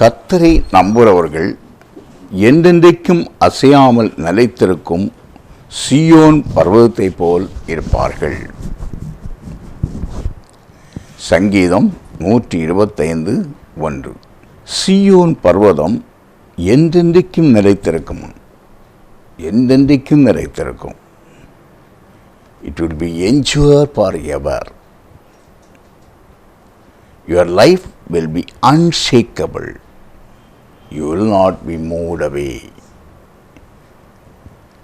கர்த்தரை நம்புகிறவர்கள் என்றென்றைக்கும் அசையாமல் நிலைத்திருக்கும் சீயோன் பர்வதத்தை போல் இருப்பார்கள். சங்கீதம் 125:1. சீயோன் பர்வதம் என்றென்றைக்கும் நிலைத்திருக்கும். என்றென்றைக்கும் நிலைத்திருக்கும். It will be endured forever. Your life will be unshakable. You will not be moved away.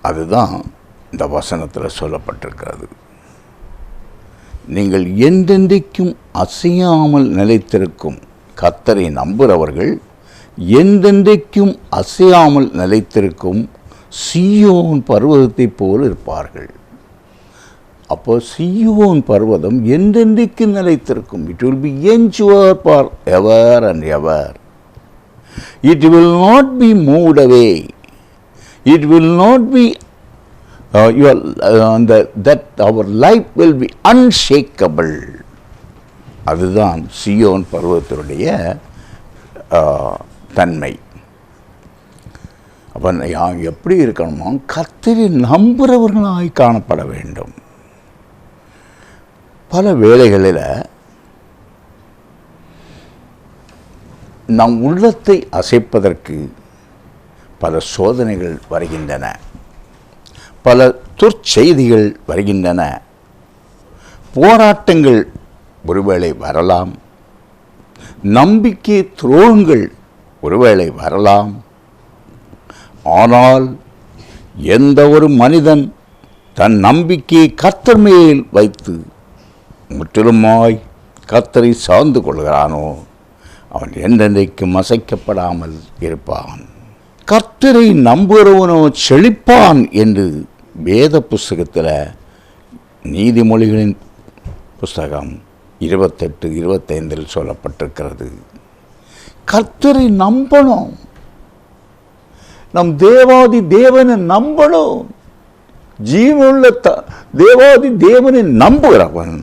அதுதான் இந்த வசனத்தில் சொல்லப்பட்டிருக்கிறது. நீங்கள் என்றென்றைக்கும் அசையாமல் நிலைத்திருக்கும் கர்த்தரை நம்புகிறவர்கள் என்றென்றைக்கும் அசையாமல் நிலைத்திருக்கும் சீயோன் பர்வதத்தை போல் இருப்பார்கள். அப்போ சீயோன் பர்வதம் என்றென்றைக்கு நிலைத்திருக்கும். It will be endured for ever and ever. It will not be moved away. It will not be that our life will be unshakable. அதுதான் சீயோன் பர்வதத்தினுடைய தன்மை. அப்போ எப்படி இருக்கணுமோ கர்த்தரை நம்புகிறவர்களாய் காணப்பட வேண்டும். பல வேளைகளில் நம் உள்ளத்தை அசைப்பதற்கு பல சோதனைகள் வருகின்றன, பல துர்ச்செய்திகள் வருகின்றன, போராட்டங்கள் ஒருவேளை வரலாம், நம்பிக்கை துரோகங்கள் ஒருவேளை வரலாம். ஆனால் எந்த ஒரு மனிதன் தன் நம்பிக்கையை கர்த்தர் மேல் வைத்து முற்றிலுமாய் கர்த்தரை சார்ந்து கொள்கிறானோ அவன் என்றென்றைக்கும் அசைக்கப்படாமல் இருப்பான். கர்த்தரை நம்புகிறவனோ செழிப்பான் என்று வேத புஸ்தகத்தில் நீதிமொழிகளின் புஸ்தகம் 28:25 சொல்லப்பட்டிருக்கிறது. கர்த்தரை நம்பணும். நம் தேவாதி தேவனை நம்பணும். ஜீவனுள்ள தேவாதி தேவனை நம்புகிறவன்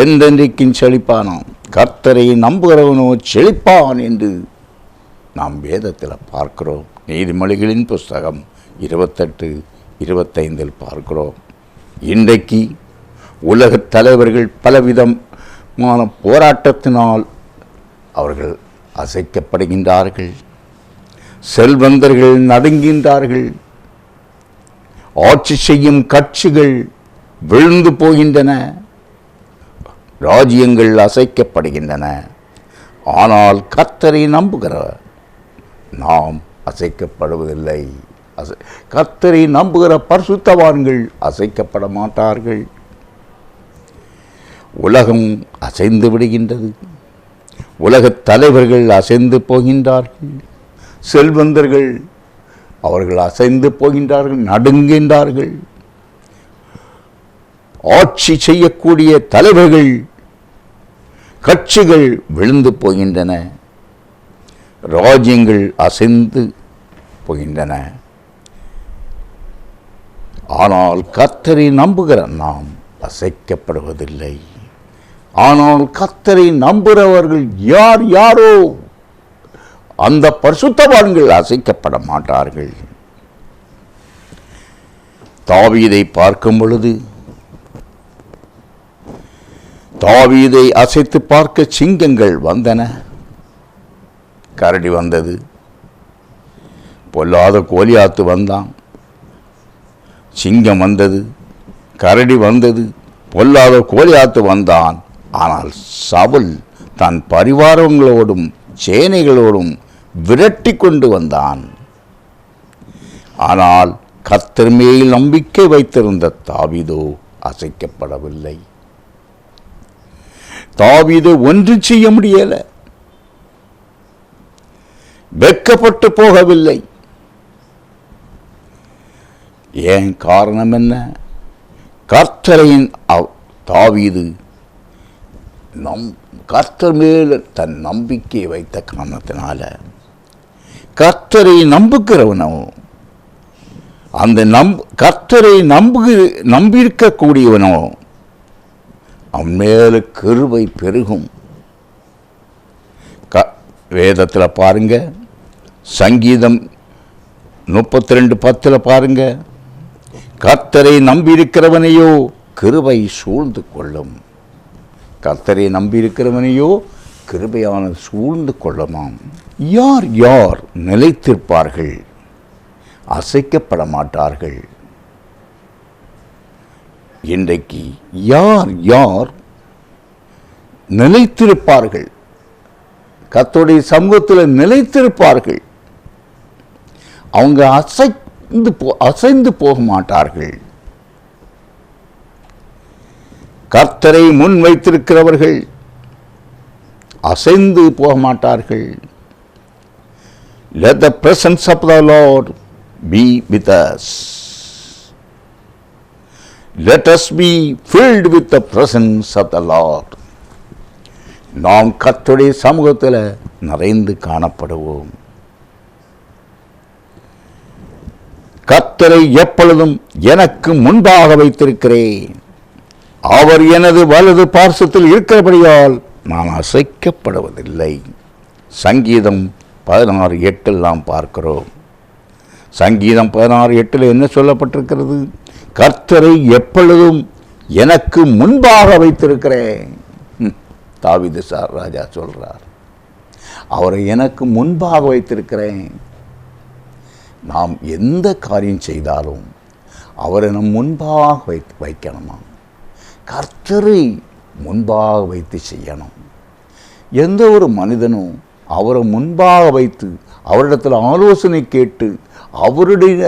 என்றென்றைக்கும் செழிப்பானாம். கர்த்தரை நம்புகிறவனோ செழிப்பான் என்று நாம் வேதத்தில் பார்க்கிறோம். நீதிமொழிகளின் புஸ்தகம் 28:25 பார்க்கிறோம். இன்றைக்கு உலகத் தலைவர்கள் பலவிதமான போராட்டத்தினால் அவர்கள் அசைக்கப்படுகின்றார்கள். செல்வந்தர்கள் நடுங்கின்றார்கள். ஆட்சி செய்யும் கட்சிகள் விழுந்து போகின்றன. ராஜ்யங்கள் அசைக்கப்படுகின்றன. ஆனால் கர்த்தரை நம்புகிற நாம் அசைக்கப்படுவதில்லை. கர்த்தரை நம்புகிற பரிசுத்தவான்கள் அசைக்கப்பட மாட்டார்கள். உலகம் அசைந்து விடுகின்றது. உலகத் தலைவர்கள் அசைந்து போகின்றார்கள். செல்வந்தர்கள் அவர்கள் அசைந்து போகின்றார்கள், நடுங்குகின்றார்கள். ஆட்சி செய்யக்கூடிய தலைவர்கள் கட்சிகள் விழுந்து போகின்றன. ராஜ்யங்கள் அசைந்து போகின்றன. ஆனால் கர்த்தரை நம்புகிற நாம் அசைக்கப்படுவதில்லை. ஆனால் கர்த்தரை நம்புகிறவர்கள் யாரோ அந்த பரிசுத்தவான்கள் அசைக்கப்பட மாட்டார்கள். தாவீதை பார்க்கும் பொழுது தாவீதை அசைத்து பார்க்க சிங்கங்கள் வந்தன, கரடி வந்தது, பொல்லாத கோலியாத்து வந்தான். சிங்கம் வந்தது, கரடி வந்தது, பொல்லாத கோலியாத்து வந்தான். ஆனால் சவுல் தன் பரிவாரங்களோடும் சேனைகளோடும் விரட்டி கொண்டு வந்தான். ஆனால் கர்த்தர் மேல் நம்பிக்கை வைத்திருந்த தாவீதோ அசைக்கப்படவில்லை. தாவீது ஒன்றும் செய்ய முடியல, வெட்கப்பட்டு போகவில்லை. ஏன் காரணம் என்ன? கர்த்தரின் தாவீது கர்த்தர் மேல் தன் நம்பிக்கையை வைத்த காரணத்தினால கர்த்தரை நம்புகிறவனோ அந்த கர்த்தரை நம்பியிருக்கக்கூடியவனோ அவன் மேல கிருபை பெருகும். வேதத்தில் பாருங்க, சங்கீதம் 32:10 பாருங்க, கர்த்தரை நம்பியிருக்கிறவனையோ கிருபை சூழ்ந்து கொள்ளும். கர்த்தரை நம்பியிருக்கிறவனையோ கிருபையானது சூழ்ந்து கொள்ளுமாம். யார் யார் நிலைத்திருப்பார்கள், அசைக்கப்பட மாட்டார்கள்? இன்றைக்கு யார் யார் நிலைத்திருப்பார்கள், கர்த்தருடைய சமூகத்தில் நிலைத்திருப்பார்கள்? அவங்க அசைந்து போக மாட்டார்கள். கர்த்தரை முன் வைத்திருக்கிறவர்கள் அசைந்து போக மாட்டார்கள். Let the presence of the Lord be with us. Let us be filled with the presence of the Lord. நாம் கர்த்தருடைய சமூகத்தில் நிறைந்து காணப்படுவோம். கர்த்தரை எப்பொழுதும் எனக்கு முன்பாக வைத்திருக்கிறேன், அவர் எனது வலது பார்சத்தில் இருக்கிறபடியால் நான் அசைக்கப்படுவதில்லை. சங்கீதம் 16:8 நாம் பார்க்கிறோம். சங்கீதம் 16:8 என்ன சொல்லப்பட்டிருக்கிறது? கர்த்தரை எப்பொழுதும் எனக்கு முன்பாக வைத்திருக்கிறேன். தாவீது ராஜா சொல்றார், அவரை எனக்கு முன்பாக வைத்திருக்கிறேன். நாம் எந்த காரியம் செய்தாலும் அவரை நம் முன்பாக வைக்கணுமா? கர்த்தரை முன்பாக வைத்து செய்யணும். எந்த ஒரு மனிதனும் அவரை முன்பாக வைத்து அவரிடத்தில் ஆலோசனை கேட்டு அவருடைய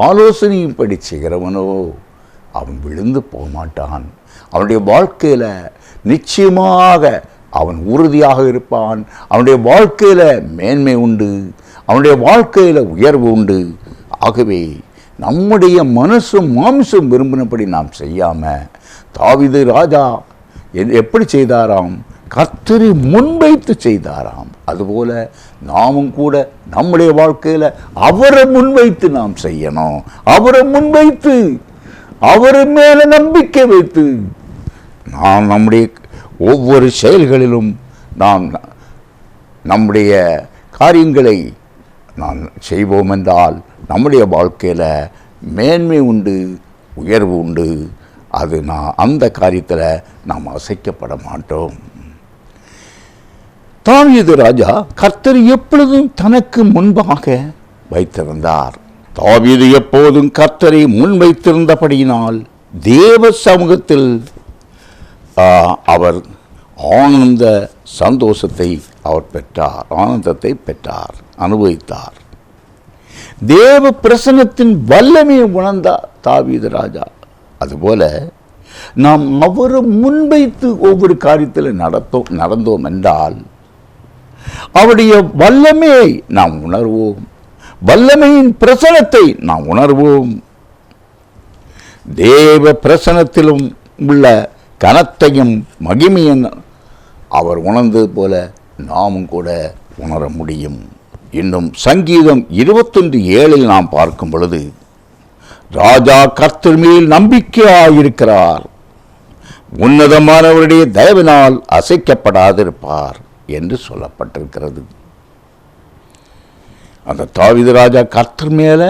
ஆலோசனையின்படி செய்கிறவனோ அவன் விழுந்து போக மாட்டான். அவனுடைய வாழ்க்கையில் நிச்சயமாக அவன் உறுதியாக இருப்பான். அவனுடைய வாழ்க்கையில் மேன்மை உண்டு, அவனுடைய வாழ்க்கையில் உயர்வு உண்டு. ஆகவே நம்முடைய மனசும் மாம்சம் விரும்பினபடி நாம் செய்யாமல் தாவீது ராஜா எப்படி செய்தாராம்? கர்த்தரை முன்வைத்து செய்தாராம். அதுபோல நாமும் கூட நம்முடைய வாழ்க்கையில் அவரை முன்வைத்து நாம் செய்யணும். அவரை முன்வைத்து அவர் மேலே நம்பிக்கை வைத்து நாம் நம்முடைய ஒவ்வொரு செயல்களிலும் நாம் நம்முடைய காரியங்களை நாம் செய்வோம் என்றால் நம்முடைய வாழ்க்கையில் மேன்மை உண்டு, உயர்வு உண்டு. அது அந்த காரியத்தில் நாம் அசைக்கப்பட மாட்டோம். தாவீது ராஜா கர்த்தர் எப்பொழுதும் தனக்கு முன்பாக வைத்திருந்தார். தாவீது எப்போதும் கர்த்தரை முன் வைத்திருந்தபடியினால் தேவ சமூகத்தில் அவர் ஆனந்த சந்தோஷத்தை அவர் பெற்றார், ஆனந்தத்தை பெற்றார், அனுபவித்தார். தேவ பிரசன்னத்தின் வல்லமையை உணர்ந்தார் தாவீது ராஜா. அதுபோல நாம் அவரை முன்வைத்து ஒவ்வொரு காரியத்தில் நடந்தோம் என்றால் அவருடைய வல்லமையை நாம் உணர்வோம், வல்லமையின் பிரசனத்தை நாம் உணர்வோம். தேவ பிரசனத்திலும் உள்ள கனத்தையும் மகிமையும் அவர் உணர்ந்தது போல நாமும் கூட உணர முடியும். இன்னும் சங்கீதம் 21:7 நாம் பார்க்கும் பொழுது, ராஜா கர்த்தர் மேல் நம்பிக்கையாயிருக்கிறார், உன்னதமானவருடைய தயவினால் அசைக்கப்படாதிருப்பார் என்று சொல்லப்பட்டிருக்கிறது. அந்த தாவீது ராஜா கர்த்தர் மேல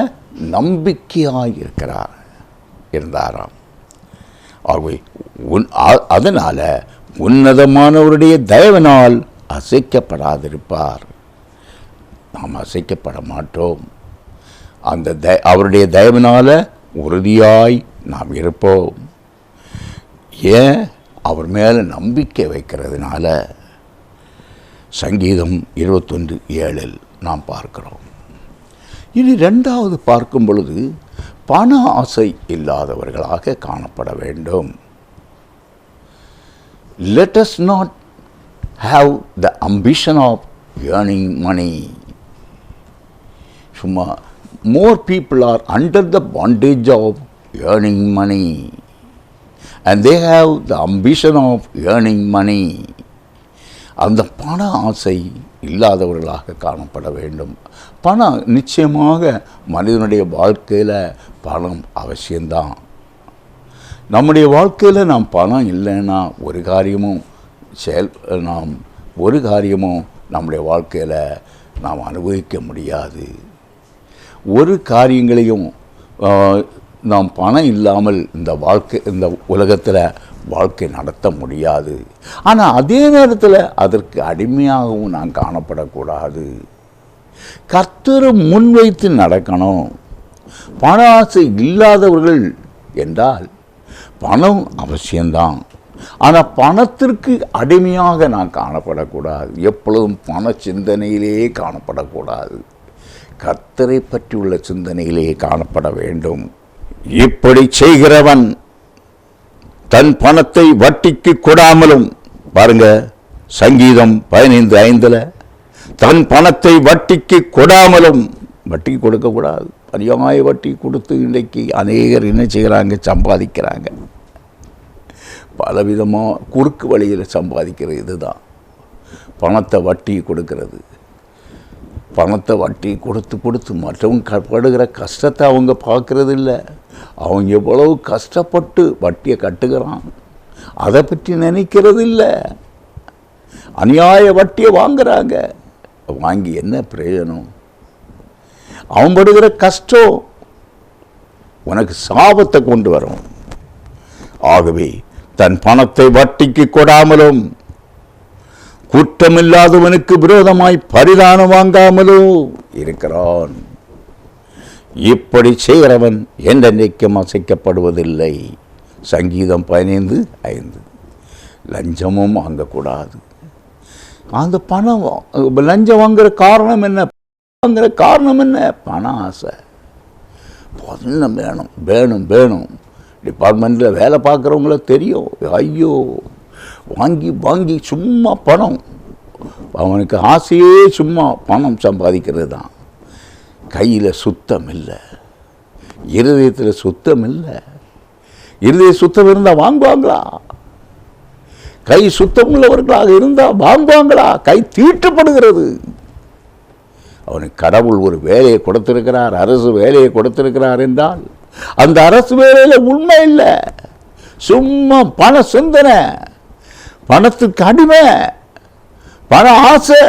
நம்பிக்கையாயிருக்கிறார் இருந்தாராம். அதனால உன்னதமானவருடைய தயவினால் அசைக்கப்படாதிருப்பார். நாம் அசைக்கப்பட மாட்டோம். அவருடைய தயவினால உறுதியாய் நாம் இருப்போம். ஏன்? அவர் மேலே நம்பிக்கை வைக்கிறதுனால. சங்கீதம் 21:7 நாம் பார்க்கிறோம். இனி ரெண்டாவது பார்க்கும் பொழுது பண ஆசை இல்லாதவர்களாக காணப்பட வேண்டும். Let us not have the ambition of earning money. More people are under the bondage of earning money, and they have the ambition of earning money. அந்த பண ஆசை இல்லாதவர்களாக காணப்பட வேண்டும். பணம் நிச்சயமாக மனிதனுடைய வாழ்க்கையில் பணம் அவசியம்தான். நம்முடைய வாழ்க்கையில் நாம் பணம் இல்லைன்னா ஒரு காரியமும் நம்முடைய வாழ்க்கையில் நாம் அனுபவிக்க முடியாது. ஒரு காரியங்களையும் நாம் பணம் இல்லாமல் இந்த உலகத்தில் வாழ்க்கை நடத்த முடியாது. ஆனால் அதே நேரத்தில் அதற்கு அடிமையாகவும் நான் காணப்படக்கூடாது. கர்த்தரை முன்வைத்து நடக்கணும். பண ஆசை இல்லாதவர்கள் என்றால் பணம் அவசியம்தான், ஆனால் பணத்திற்கு அடிமையாக நான் காணப்படக்கூடாது. எப்பொழுதும் பண சிந்தனையிலேயே காணப்படக்கூடாது. கர்த்தரை பற்றியுள்ள சிந்தனையிலேயே காணப்பட வேண்டும். இப்படி செய்கிறவன் தன் பணத்தை வட்டிக்கு கொடாமலும், பாருங்க சங்கீதம் 15:5, தன் பணத்தை வட்டிக்கு கொடாமலும், வட்டிக்கு கொடுக்கக்கூடாது. அநியாய வட்டி கொடுத்து இன்றைக்கு அநேகர் என்ன செய்கிறாங்க, சம்பாதிக்கிறாங்க. பலவிதமாக குறுக்கு வழியில் சம்பாதிக்கிறது. இதுதான் பணத்தை வட்டி கொடுக்கறது. பணத்தை வட்டி கொடுத்து மற்றவங்க படுகிற கஷ்டத்தை அவங்க பார்க்கறது இல்லை. அவங்க எவ்வளவு கஷ்டப்பட்டு வட்டியை கட்டுகிறான் அதை பற்றி நினைக்கிறது இல்லை. அநியாய வட்டியை வாங்குறாங்க. வாங்கி என்ன பிரயோஜனம்? அவன் படுகிற கஷ்டம் உனக்கு சாபத்தை கொண்டு வரும். ஆகவே தன் பணத்தை வட்டிக்கு கொடாமலும், குற்றமில்லாதவனுக்கு விரோதமாய் பரிதானம் வாங்காமலோ இருக்கிறான். இப்படி செய்கிறவன் என்றென்றைக்கும் அசைக்கப்படுவதில்லை. சங்கீதம் 15:5. லஞ்சமும் வாங்கக்கூடாது. அந்த பணம் லஞ்சம் வாங்குற காரணம் என்ன? வாங்குற காரணம் என்ன? பண ஆசை. பணம் வேணும் வேணும் வேணும். டிபார்ட்மெண்ட்டில் வேலை பார்க்குறவங்கள தெரியும். ஐயோ, வாங்கி வாங்கி சும்மா பணம். அவனுக்கு ஆசையே சும்மா பணம் சம்பாதிக்கிறது தான். கையில் சுத்தம் இல்லை, இருதயத்தில் சுத்தம் இல்லை. இருதய சுத்தம் இருந்தால் வாங்குவாங்களா? கை சுத்தம் உள்ளவர்களாக இருந்தால் வாங்குவாங்களா? கை தீட்டப்படுகிறது. அவனுக்கு கடவுள் ஒரு வேலையை கொடுத்திருக்கிறார், அரசு வேலையை கொடுத்திருக்கிறார் என்றால் அந்த அரசு வேலையில் உண்மை இல்லை, சும்மா பண சிந்தனை, பணத்துக்கு அடிமை, பண ஆசை.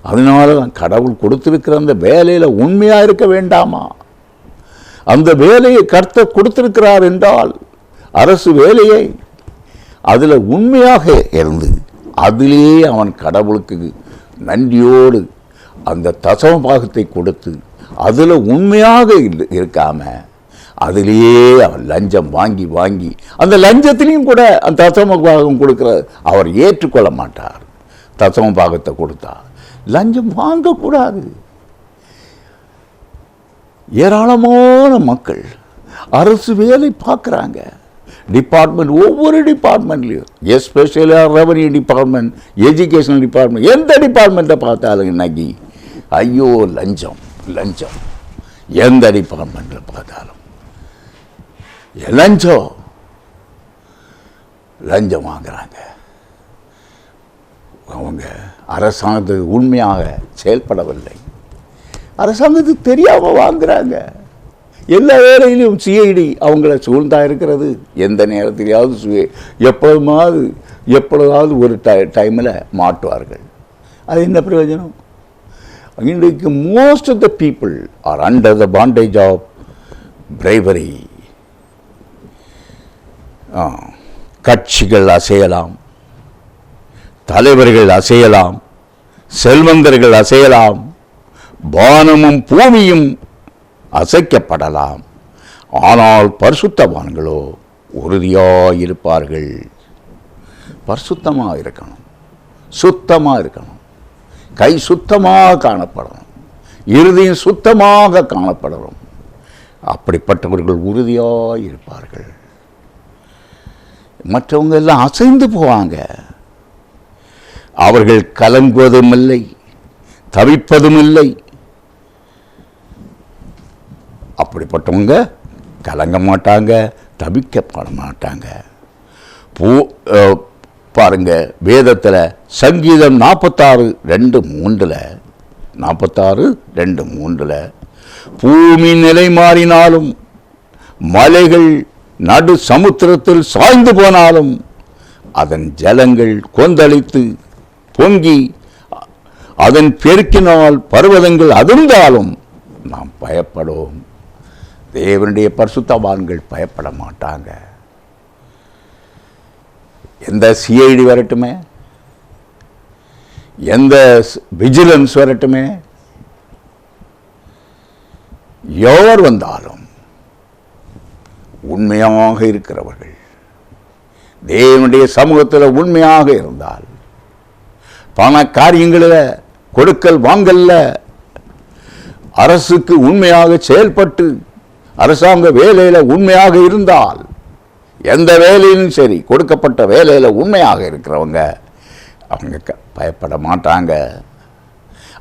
அதனால தான் கடவுள் கொடுத்திருக்கிற அந்த வேலையில் உண்மையாக இருக்க வேண்டாமா? அந்த வேலையை கர்த்தர் கொடுத்திருக்கிறார் என்றால் அரசு வேலையை அதில் உண்மையாக இருந்து அதிலேயே அவன் கடவுளுக்கு நன்றியோடு அந்த தசம பாகத்தை கொடுத்து அதில் உண்மையாக இருக்காம அதிலேயே அவன் லஞ்சம் வாங்கி வாங்கி அந்த லஞ்சத்திலையும் கூட அந்த தசம பாகம் கொடுக்கிற அவர் ஏற்றுக்கொள்ள மாட்டார். தசம பாகத்தை கொடுத்தா லஞ்சம் வாங்கக்கூடாது. ஏராளமான மக்கள் அரசு வேலை பார்க்குறாங்க. டிபார்ட்மெண்ட், ஒவ்வொரு டிபார்ட்மெண்ட்லையும், especially revenue department, educational department, எந்த டிபார்ட்மெண்ட்டை பார்த்தாலும் இன்னைக்கு ஐயோ லஞ்சம் லஞ்சம். எந்த டிபார்ட்மெண்ட்டில் பார்த்தாலும் லஞ்சம் வாங்குறாங்க. அவங்க அரசாங்கத்துக்கு உண்மையாக செயல்படவில்லை. அரசாங்கத்துக்கு தெரியாமல் வாங்குறாங்க. எல்லா வேலையிலும் சிஐடி அவங்கள சூழ்ந்தா இருக்கிறது. எந்த நேரத்திலாவது எப்பொழுதாவது ஒரு டைமில் மாட்டுவார்கள். அது என்ன பிரயோஜனம்? இன்றைக்கு most of the people are under the bondage of bribery. கட்சிகள் அசையலாம், தலைவர்கள் அசையலாம், செல்வந்தர்கள் அசையலாம், வானமும் பூமியும் அசைக்கப்படலாம். ஆனால் பரிசுத்தவான்களோ உறுதியாயிருப்பார்கள். பரிசுத்தமாக இருக்கணும், சுத்தமாக இருக்கணும், கை சுத்தமாக காணப்படணும், இருதயம் சுத்தமாக காணப்படணும். அப்படிப்பட்டவர்கள் உறுதியாக இருப்பார்கள். மற்றவங்க எல்லாம் அசைந்து போவாங்க. அவர்கள் கலங்குவதும் இல்லை, தவிப்பதும் இல்லை. அப்படிப்பட்டவங்க கலங்க மாட்டாங்க, தவிக்கப்பட மாட்டாங்க. பாருங்க, வேதத்தில் சங்கீதம் 46:2-3 பூமி நிலை மாறினாலும், மலைகள் நடு சமுத்திரத்தில் சாய்ந்து போனாலும், அதன் ஜலங்கள் கொந்தளித்து பொங்கி அதன் பெருக்கினால் பர்வதங்கள் அதிர்ந்தாலும் நாம் பயப்படுவோம். தேவனுடைய பரிசுத்தவான்கள் பயப்பட மாட்டாங்க. எந்த சிஐடி வரட்டுமே, எந்த விஜிலன்ஸ் வரட்டுமே, எவர் வந்தாலும் உண்மையாக இருக்கிறவர்கள் தேவனுடைய சமூகத்தில் உண்மையாக இருந்தால், பண காரியங்களில் கொடுக்கல் வாங்கல்ல அரசுக்கு உண்மையாக செயல்பட்டு அரசாங்க வேலையில் உண்மையாக இருந்தால், எந்த வேலையிலும் சரி கொடுக்கப்பட்ட வேலையில் உண்மையாக இருக்கிறவங்க அவங்க பயப்பட மாட்டாங்க.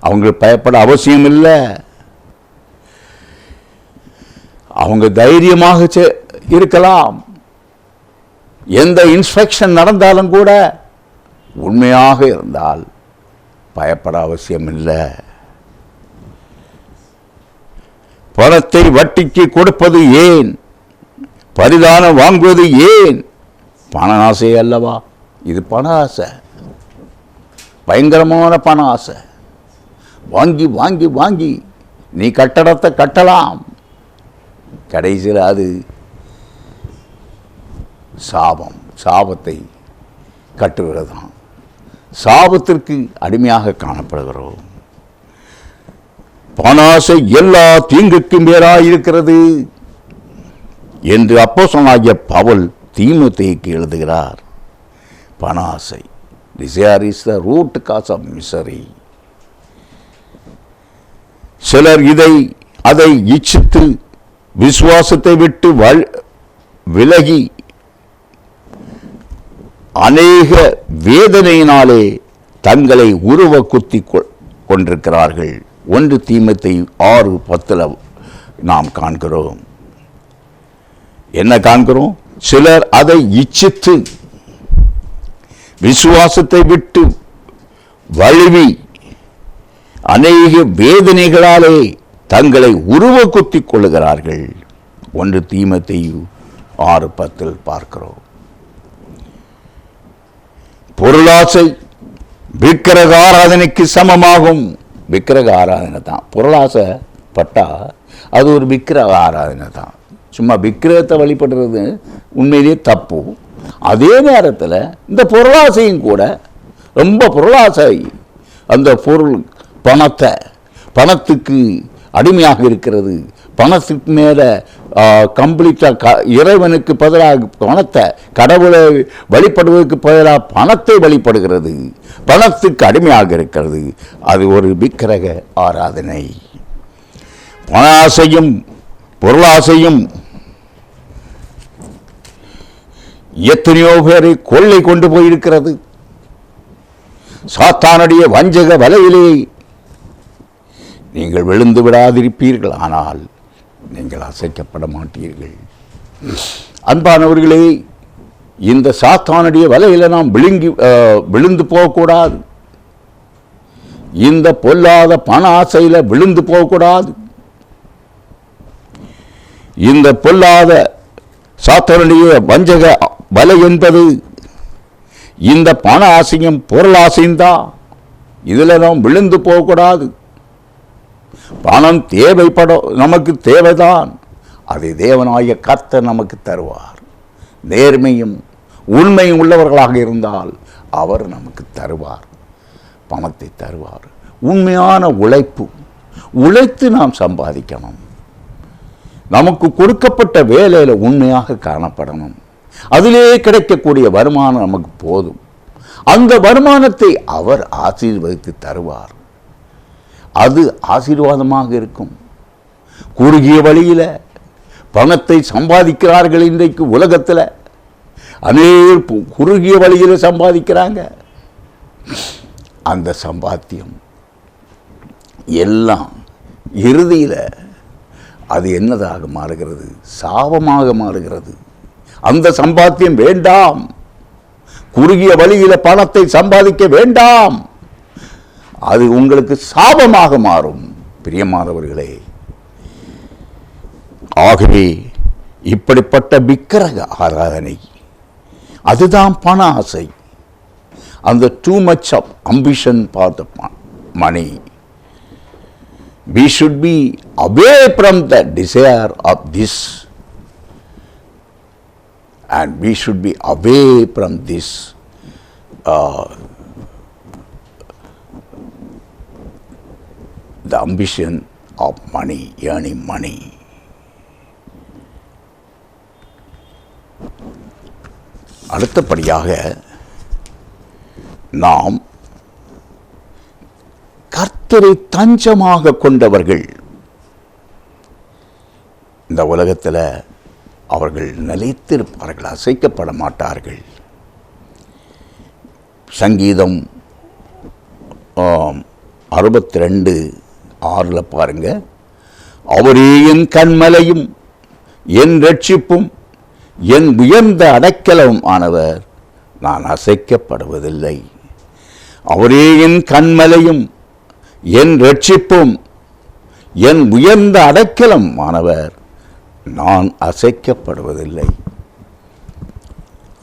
அவங்களுக்கு பயப்பட அவசியம் இல்லை. அவங்க தைரியமாக இருக்கலாம். எந்த இன்ஸ்பெக்ஷன் நடந்தாலும் கூட உண்மையாக இருந்தால் பயப்பட அவசியம் இல்லை. பணத்தை வட்டிக்கு கொடுப்பது ஏன்? பரிதானம் வாங்குவது ஏன்? பண ஆசை அல்லவா? இது பண ஆசை, பயங்கரமான பண ஆசை. வாங்கி வாங்கி வாங்கி நீ கட்டடத்தை கட்டலாம், கடைசியில் அது சாபத்தை கட்டுகிறது தான். சாபத்திற்கு அடிமையாக காணப்படுகிறோம். பணாசை எல்லா தீங்குக்கும் பேராயிருக்கிறது என்று அப்போஸ்தலனாகிய பவுல் தீமோத்தேயுக்கு எழுதுகிறார். பணாசை, desire is the root cause of misery. சிலர் அதை இச்சித்து விசுவாசத்தை விட்டு விலகி அநேக வேதனையினாலே தங்களை உருவ குத்தி கொண்டிருக்கிறார்கள். 1 தீமோத்தேயு 6:10 நாம் காண்கிறோம். என்ன காண்கிறோம்? சிலர் அதை இச்சித்து விசுவாசத்தை விட்டு வழுவி அநேக வேதனைகளாலே தங்களை உருவ குத்தி கொள்ளுகிறார்கள். 1 தீமோத்தேயு 6:10 பார்க்கிறோம். பொருளாசை விக்கிரக ஆராதனைக்கு சமமாகும். விக்கிரக ஆராதனை தான். பொருளாசை பட்டா அது ஒரு விக்கிரக ஆராதனை தான். சும்மா விக்கிரகத்தை வழிபடுறது உண்மையிலேயே தப்பு. அதே நேரத்தில் இந்த பொருளாசையும் கூட ரொம்ப பொருளாசை, அந்த பொருள் பணத்துக்கு அடிமையாக இருக்கிறது. பணத்துக்கு மேலே கம்ப்ளீட்டாக இறைவனுக்கு பதிலாக பணத்தை, கடவுளை வழிபடுவதற்கு பதிலாக பணத்தை வழிபடுகிறது, பணத்துக்கு அடிமையாக இருக்கிறது. அது ஒரு விக்கிரக ஆராதனை. பண ஆசையும் பொருளாசையும் எத்தனையோ பேரை கொள்ளை கொண்டு போயிருக்கிறது. சாத்தானுடைய வஞ்சக வலையிலே நீங்கள் விழுந்து விடாதிருப்பீர்கள், ஆனால் நீங்கள் அசைக்கப்பட மாட்டீர்கள். அன்பானவர்களே, இந்த சாத்தானுடைய வலையில் நாம் விழுந்து போகக்கூடாது. இந்த பொல்லாத பண ஆசையில் விழுந்து போகக்கூடாது. இந்த பொல்லாத சாத்தானுடைய வஞ்சக வலை என்பது இந்த பண ஆசையும் பொருளாசையும் தான். இதில் நாம் விழுந்து போகக்கூடாது. பணம் நமக்கு தேவைதான். அதை தேவனாகிய கர்த்தர் நமக்கு தருவார். நேர்மையும் உண்மையும் உள்ளவர்களாக இருந்தால் அவர் நமக்கு தருவார், பணத்தை தருவார். உண்மையான உழைத்து நாம் சம்பாதிக்கணும். நமக்கு கொடுக்கப்பட்ட வேலையில் உண்மையாக காணப்படணும். அதிலே கிடைக்கக்கூடிய வருமானம் நமக்கு போதும். அந்த வருமானத்தை அவர் ஆசீர்வதித்து தருவார். அது ஆசீர்வாதமாக இருக்கும். குறுகிய வழியில் பணத்தை சம்பாதிக்கிறார்கள். இன்றைக்கு உலகத்தில் அநேக குறுகிய வழியில் சம்பாதிக்கிறாங்க. அந்த சம்பாத்தியம் எல்லாம் இறுதியில் அது என்னதாக மாறுகிறது? சாபமாக மாறுகிறது. அந்த சம்பாத்தியம் வேண்டாம். குறுகிய வழியில் பணத்தை சம்பாதிக்க வேண்டாம். அது உங்களுக்கு சாபமாக மாறும். பிரியமானவர்களே, ஆகவே இப்படிப்பட்ட விக்கிரக ஆராதனை, அதுதான் பண ஆசை. அந்த too much of ambition money. We should be away from the desire of this, and we should be away from this the ambition of money, earning money. அடுத்தபடியாக நாம் கர்த்தரை தஞ்சமாக கொண்டவர்கள் இந்த உலகத்தில் அவர்கள் நிலைத்திருப்பார்கள், அசைக்கப்பட மாட்டார்கள். சங்கீதம் 62:6 பாருங்க, அவரே என் கன்மலையும் என் ரட்சிப்பும் என் உயர்ந்த அடைக்கலம் ஆனவர், நான் அசைக்கப்படுவதில்லை. அவரே என் கன்மலையும் என் ரட்சிப்பும் என் உயர்ந்த அடைக்கலம் ஆனவர், நான் அசைக்கப்படுவதில்லை.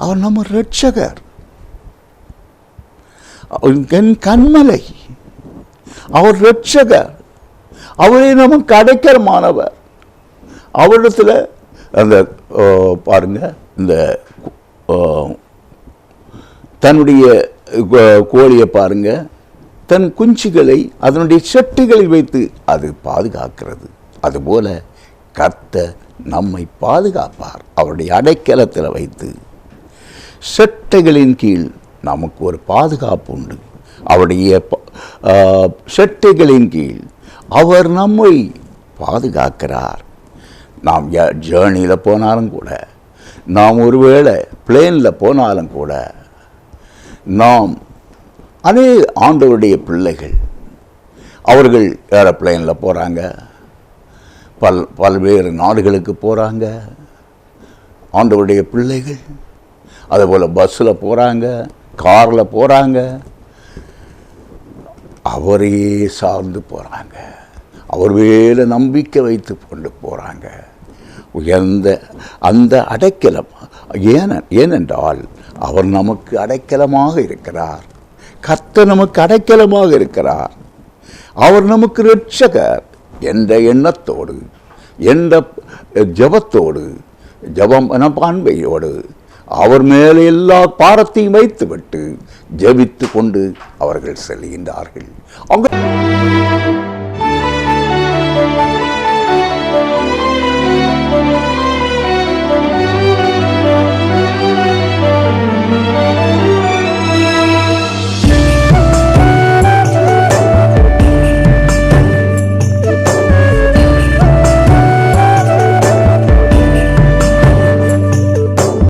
அவர் நம்ம ரட்சகர், என் கன்மலை, அவர் ரட்சகர், அவரே நமக்கு அடைக்கலமானவர். அவரிடத்தில் அந்த பாருங்க, இந்த தன்னுடைய கோழியை பாருங்க, தன் குஞ்சுகளை அதனுடைய செட்டைகளில் வைத்து அது பாதுகாக்கிறது. அதுபோல கர்த்தர் நம்மை பாதுகாப்பார். அவருடைய அடைக்கலத்தில் வைத்து செட்டைகளின் கீழ் நமக்கு ஒரு பாதுகாப்பு உண்டு. அவருடைய செட்டைகளின் கீழ் அவர் நம்மை பாதுகாக்கிறார். நாம் ஜேர்னியில் போனாலும் கூட, நாம் ஒருவேளை பிளேனில் போனாலும் கூட, நாம் ஆண்டவருடைய பிள்ளைகள், அவர்கள் ஏரோப்ளேனில் போகிறாங்க, பல்வேறு நாடுகளுக்கு போகிறாங்க. ஆண்டவருடைய பிள்ளைகள் அதேபோல் பஸ்ஸில் போகிறாங்க, காரில் போகிறாங்க, அவரையே சார்ந்து போகிறாங்க, அவர் மேலே நம்பிக்கை வைத்து கொண்டு போகிறாங்க. உயர்ந்த அந்த அடைக்கலம், ஏனென்றால் அவர் நமக்கு அடைக்கலமாக இருக்கிறார். கர்த்தர் நமக்கு அடைக்கலமாக இருக்கிறார். அவர் நமக்கு இரட்சகர் என்ற எண்ணத்தோடு, என்ற ஜபத்தோடு, ஜபம் மனப்பான்மையோடு அவர் மேலே எல்லா பாரத்தையும் வைத்துவிட்டு ஜபித்து கொண்டு அவர்கள் செல்கின்றார்கள். அவங்க